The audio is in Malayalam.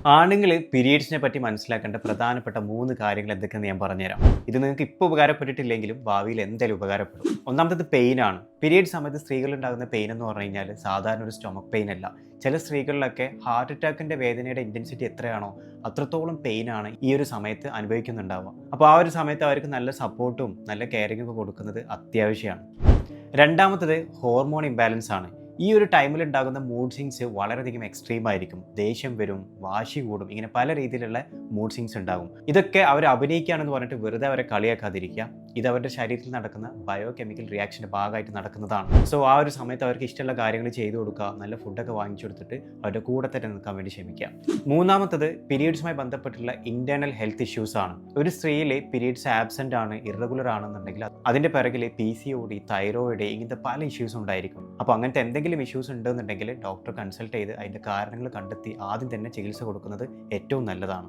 ആണുങ്ങൾ പീരിയഡ്സിനെ പറ്റി മനസ്സിലാക്കേണ്ട പ്രധാനപ്പെട്ട 3 കാര്യങ്ങൾ എന്തൊക്കെയെന്ന് ഞാൻ പറഞ്ഞുതരാം. ഇത് നിങ്ങൾക്ക് ഇപ്പോൾ ഉപകാരപ്പെട്ടിട്ടില്ലെങ്കിലും ഭാവിയിൽ എന്തായാലും ഉപകാരപ്പെടും. ഒന്നാമത്തേത് പെയിനാണ്. പീരിയഡ് സമയത്ത് സ്ത്രീകളിലുണ്ടാകുന്ന പെയിൻ എന്ന് പറഞ്ഞു കഴിഞ്ഞാൽ സാധാരണ ഒരു സ്റ്റൊമക് പെയിൻ അല്ല. ചില സ്ത്രീകളിലൊക്കെ ഹാർട്ട് അറ്റാക്കിൻ്റെ വേദനയുടെ ഇൻറ്റൻസിറ്റി എത്രയാണോ അത്രത്തോളം പെയിനാണ് ഈ ഒരു സമയത്ത് അനുഭവിക്കുന്നുണ്ടാവുക. അപ്പോൾ ആ ഒരു സമയത്ത് അവർക്ക് നല്ല സപ്പോർട്ടും നല്ല കെയറിങ്ങും ഒക്കെ കൊടുക്കുന്നത് അത്യാവശ്യമാണ്. രണ്ടാമത്തേത് ഹോർമോൺ ഇംബാലൻസ് ആണ്. ഈ ഒരു ടൈമിൽ ഉണ്ടാകുന്ന മൂഡ് സ്വിങ്സ് വളരെയധികം എക്സ്ട്രീം ആയിരിക്കും. ദേഷ്യം വരും, വാശി കൂടും, ഇങ്ങനെ പല രീതിയിലുള്ള മൂഡ് സ്വിങ്സ് ഉണ്ടാകും. ഇതൊക്കെ അവർ അഭിനയിക്കുകയാണെന്ന് പറഞ്ഞിട്ട് വെറുതെ അവരെ കളിയാക്കാതിരിക്കുക. ഇത് അവരുടെ ശരീരത്തിൽ നടക്കുന്ന ബയോ കെമിക്കൽ റിയാക്ഷൻ്റെ ഭാഗമായിട്ട് നടക്കുന്നതാണ്. സോ ആ ഒരു സമയത്ത് അവർക്ക് ഇഷ്ടമുള്ള കാര്യങ്ങൾ ചെയ്തു കൊടുക്കുക, നല്ല ഫുഡൊക്കെ വാങ്ങിച്ചു കൊടുത്തിട്ട് അവരുടെ കൂടെ തന്നെ നിൽക്കാൻ വേണ്ടി ശ്രമിക്കുക. മൂന്നാമത്തത് പീരിയഡ്സുമായി ബന്ധപ്പെട്ടുള്ള ഇന്റേണൽ ഹെൽത്ത് ഇഷ്യൂസ് ആണ്. ഒരു സ്ത്രീയിൽ പീരിയഡ്സ് ആബ്സെന്റ് ആണ്, ഇറഗുലർ ആണെന്നുണ്ടെങ്കിൽ അതിന്റെ പിറകിൽ PCOD, തൈറോയിഡ്, ഇങ്ങനത്തെ പല ഇഷ്യൂസ് ഉണ്ടായിരിക്കും. അപ്പോൾ അങ്ങനത്തെ എന്തെങ്കിലും ഇഷ്യൂസ് ഉണ്ടെന്നുണ്ടെങ്കിൽ ഡോക്ടറെ കൺസൾട്ട് ചെയ്ത് അതിന്റെ കാരണങ്ങൾ കണ്ടെത്തി ആദ്യം തന്നെ ചികിത്സ കൊടുക്കുന്നത് ഏറ്റവും നല്ലതാണ്.